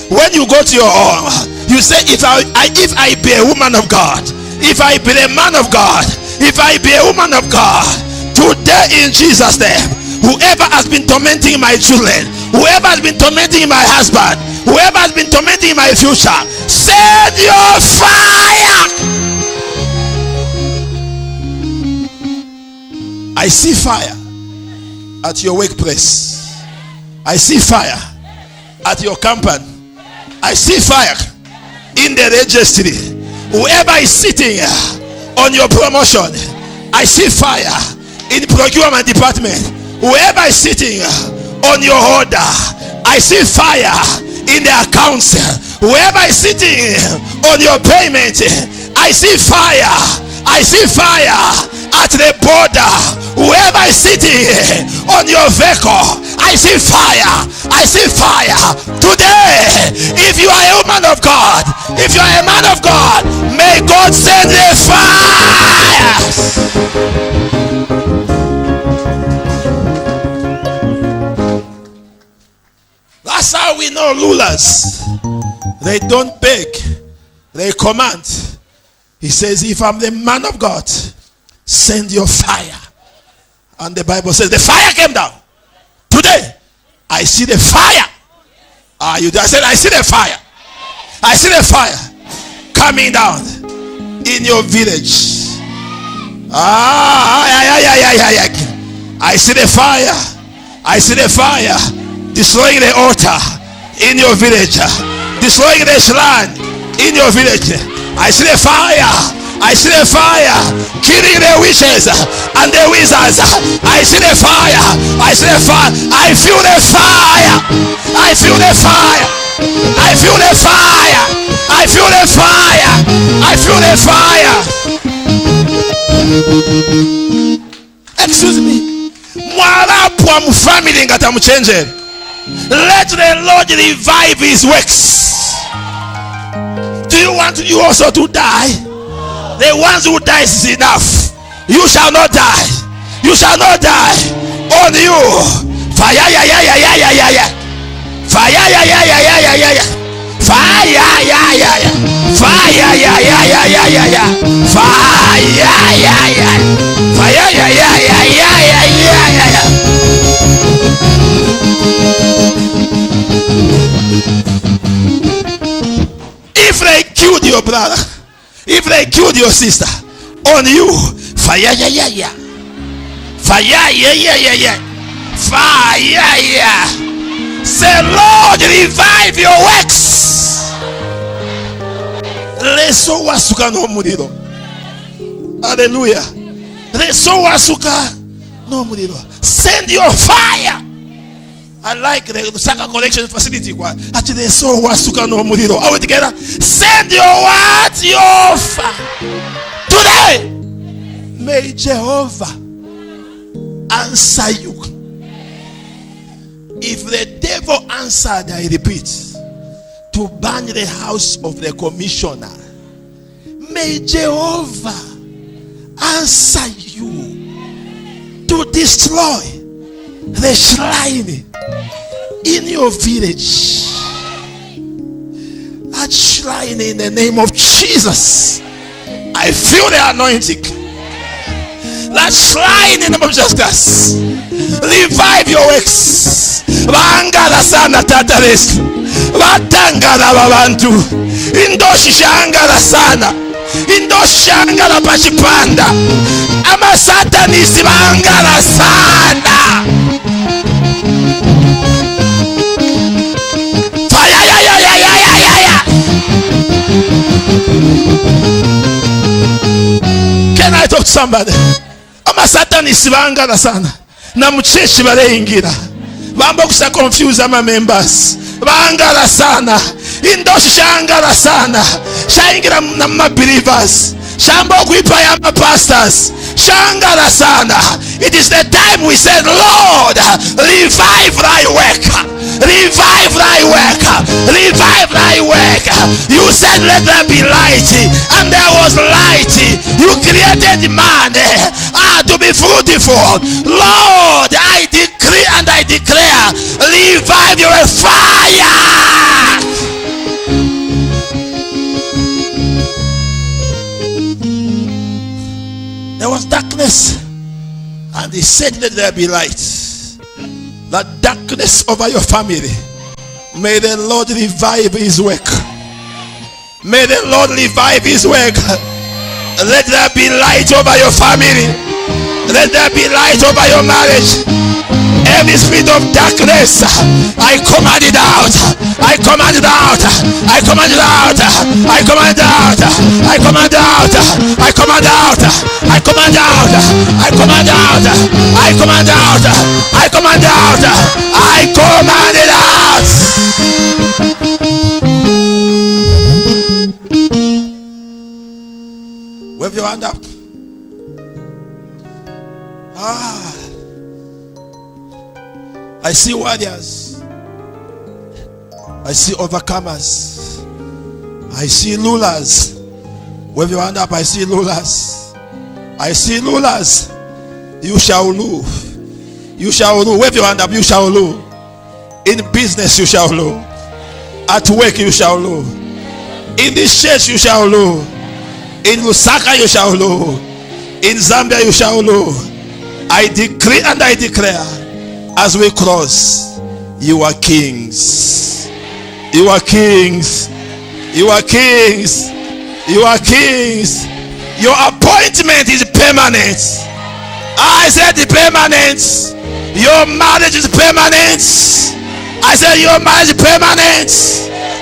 When you go to your home, you say, if I be a woman of God, if I be a man of God, if I be a woman of God, today in Jesus' name, whoever has been tormenting my children, whoever has been tormenting my husband, whoever has been tormenting my future, send your fire. I see fire at your workplace. I see fire at your company. I see fire in the registry. Whoever is sitting on your promotion, I see fire in the procurement department. Whoever is sitting on your order, I see fire in the accounts. Whoever is sitting on your payment, I see fire. I see fire at the border. Whoever is sitting on your vehicle, I see fire. I see fire. Today, if you are a woman of God, if you are a man of God, may God send a fire. That's how we know rulers. They don't beg, they command. He says, if I'm the man of God, send your fire. And the Bible says the fire came down. Today, I see the fire. I said, I see the fire. I see the fire coming down in your village. I see the fire. I see the fire destroying the altar in your village, destroying the shrine in your village. I see the fire. I see the fire killing the witches and the wizards. I see the fire. I see the fire. I feel the fire. I feel the fire. I feel the fire. I feel the fire. I feel the fire. Excuse me. Mwarapu mu family ngata muchenje. Let the Lord revive his works. Do you want you also to die? The ones who die is enough. You shall not die. You shall not die. On you. Fire, ya, ya, ya, ya, ya, ya, ya. Fire, ya, ya, ya, ya, ya, ya, ya. Fire, ya, ya, ya. Fire, ya, ya, ya, ya, ya, ya. Fire, ya, ya, ya. Fire, ya, ya, ya, ya, ya, ya, ya. If they killed your brother, if they killed your sister, on you, fire, ya, ya, ya. Fire, ya, ya, ya, ya. Fire, ya. Say, Lord, revive your works. Leso wasuka no muriro. Hallelujah. Leso wasuka no muriro. Send your fire. I like the Saka collection facility. Actually, so wasuka no muriro. Are we together? Send your what? Your fire. Today, may Jehovah answer you. If the devil answered, I repeat, to burn the house of the commissioner, may Jehovah answer you to destroy the shrine in your village. That shrine in the name of Jesus. I feel the anointing. That shrine in the name of Jesus. Revive your works. Vangala sana tatares. Vatangala babantu. Indoshi shangala sana. Indoshi shangala pachipanda. Ama satanisi vangala sana. Fire, ya, ya, ya, ya, ya, ya, ya. Can I talk to somebody? Ama satanisi vangala sana. Na mcheshi bareingira. Bamba kusa confuse ama members. Bangala sana. Indoshi shangala sana. Shaingira na believers. Shamba kuipa ya pastors. Shangala sana. It is the time we said, Lord, revive thy work. Revive thy work. Revive thy work. You said, let there be light. And there was light. You created man to be fruitful. Lord, I declare Revive your fire. There was darkness, and he said, let there be light. That darkness over your family, may the Lord revive his work. May the Lord revive his work. Let there be light over your family. Let there be light over your marriage. Every spirit of darkness, I command it out. I command it out. I command it out. I command it out. I command it out. I command it out. I command it out. I command it out. I command it out. I command it out. I command it out. Wave your hand up. I see warriors. I see overcomers. I see rulers. Wave your hand up. I see rulers. I see rulers. You shall rule. You shall rule. Wave your hand up. You shall rule. In business you shall rule. At work you shall rule. In this church you shall rule. In Lusaka you shall rule. In Zambia you shall rule. I decree and I declare, as we cross, you are kings. You are kings. You are kings. You are kings. Your appointment is permanent. I said the permanent. Your marriage is permanent. I said your marriage is permanent.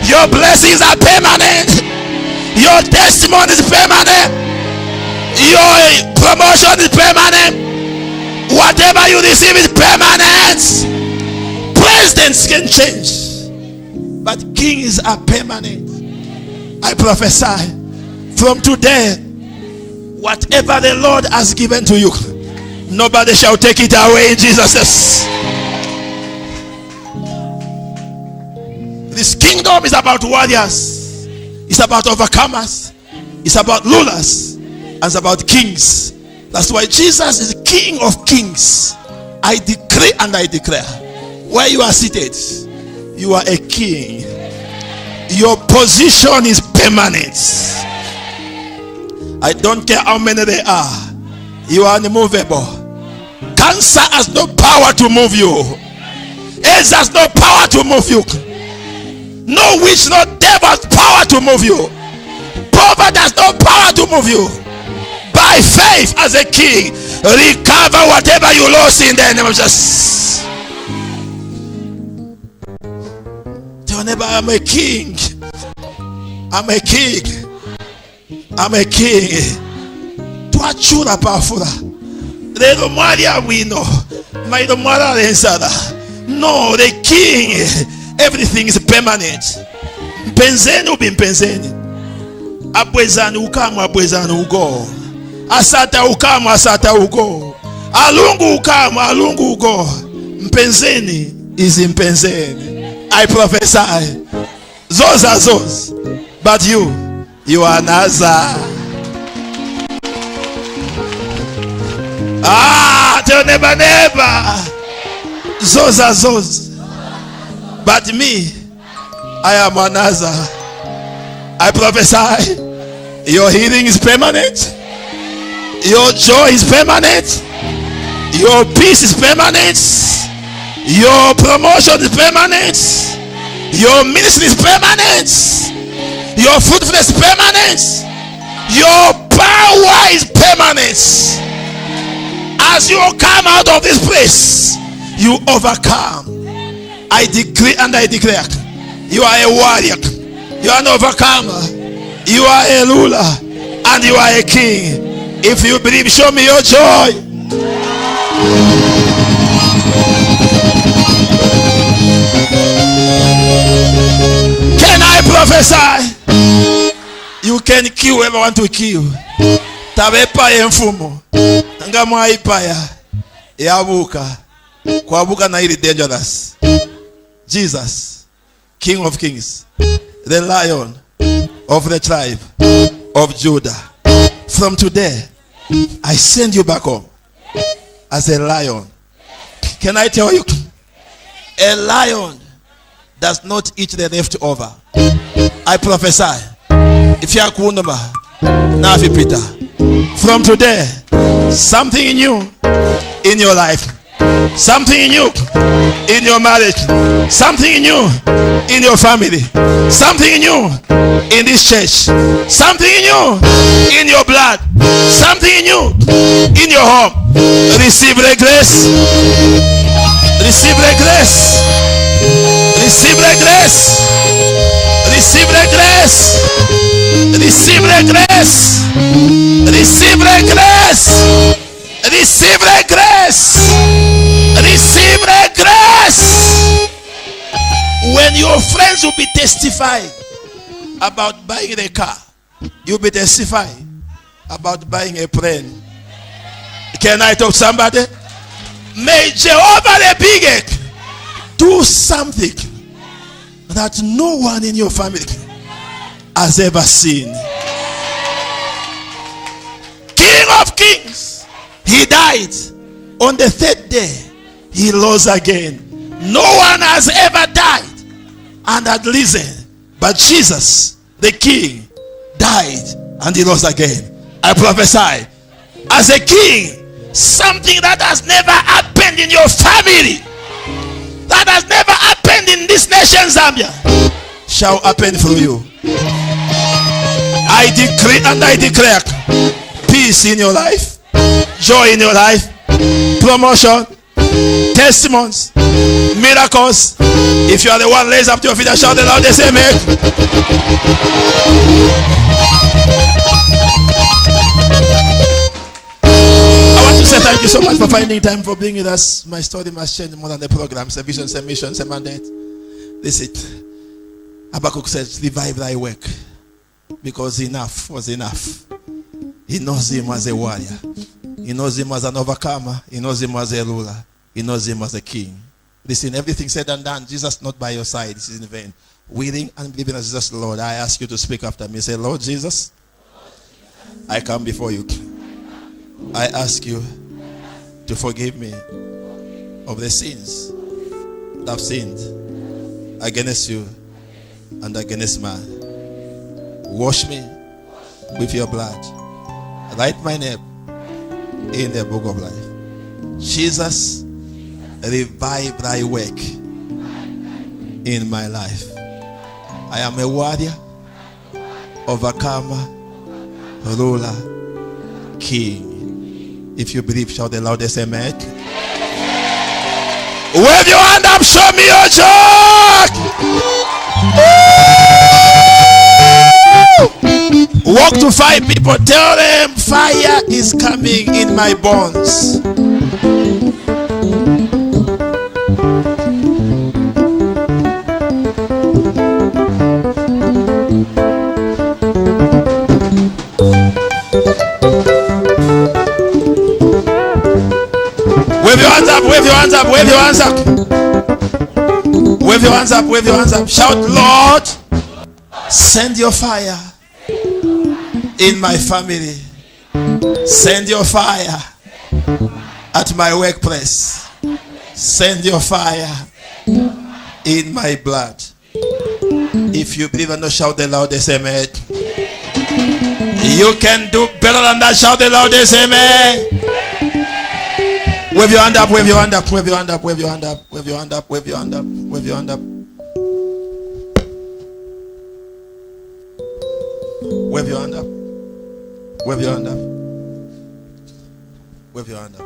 Your blessings are permanent. Your testimony is permanent. Your promotion is permanent. Whatever you receive is permanent. Presidents can change, but kings are permanent. I prophesy from today, whatever the Lord has given to you, nobody shall take it away in Jesus' name. This kingdom is about warriors. It's about overcomers. It's about rulers. And it's about kings. That's why Jesus is King of Kings. I decree and I declare, where you are seated, you are a king. Your position is permanent. I don't care how many there are. You are unmovable. Cancer has no power to move you. AIDS has no power to move you. No witch, no devil has power to move you. Poverty has no power to move you. By faith as a king, recover whatever you lost in the name of Jesus. Tell your neighbor, I'm a king. I'm a king. I'm a king. Tuachura pafura. Lero Maria wino. Maido mara rensada. No, the king. Everything is permanent. Mpenzeni ubi mpenzeni. Abwezani ukamu abwezani ugo. Asata ukamu asata ugo. Alungu ukamu alungu ugo. Mpenzeni is mpenzeni. I prophesy. Those are those. But you are Nazar. Tell never. Those are those. But me, I am a Nazar. I prophesy. Your healing is permanent. Your joy is permanent. Your peace is permanent. Your promotion is permanent. Your ministry is permanent. Your fruitfulness is permanent. Your power is permanent. As you come out of this place, you overcome. I decree and I declare, you are a warrior. You are an overcomer. You are a ruler. And you are a king. If you believe, show me your joy. Can I prophesy? You can kill whoever want to kill. Tabepa yenfumo. Ngamwa ipaya. Yabuka. Kwabuka na ili dangerous. Jesus, King of Kings, the Lion of the tribe of Judah. From today, I send you back home as a lion. Can I tell you? A lion does not eat the leftover. I prophesy. If you are Kunuma, Nafi Peter, from today, something new in your life, something new in your marriage, something new in your family, something new in this church, something new in your blood, something new in your home. Receive the grace. Receive the grace. Receive the grace. Receive the grace. Receive the grace. Receive the grace. Receive the grace. Receive the grace. When your friends will be testifying about buying a car, you'll be testifying about buying a plane. Can I talk to somebody? May Jehovah the Big do something that no one in your family has ever seen. King of Kings, he died. On the third day, he rose again. No one has ever died and had risen, but Jesus, the King, died and he rose again. I prophesy, as a king, something that has never happened in your family, that has never happened in this nation, Zambia, shall happen through you. I decree and I declare peace in your life, joy in your life, promotion, testimonies, miracles. If you are the one, raise up to your feet and shout the loudest amen. I want to say thank you so much for finding time for being with us. My story must change more than the programs, the visions, the missions, the mandate. This is it. Habakkuk says, revive thy work, because enough was enough. He knows him as a warrior. He knows him as an overcomer. He knows him as a ruler. He knows him as a king. Listen, everything said and done, Jesus not by your side. This is in vain. Willing and believing as Jesus, Lord, I ask you to speak after me. Say, Lord Jesus, I come before you. I ask you to forgive me of the sins that I've sinned against you and against man. Wash me with your blood. Write my name in the book of life. Jesus, revive thy work in my life. I am a warrior, overcomer, ruler, king. If you believe, shout the loudest amen. Wave your hand up, show me your joy. Walk to 5 people, tell them fire is coming in my bones. Wave your hands up, wave your hands up, wave your hands up. Wave your hands up, wave your hands up. Shout, Lord, send your fire in my family. Send your fire at my workplace. Send your fire in my blood. If you believe and not, shout the loudest amen. You can do better than that. Shout the loudest amen. Wave your hand up, wave your hand up, wave your hand up, wave your hand up, wave your hand up, wave your hand up, wave your hand up. Wave your hand up. Wave your hand up. Wave your hand up.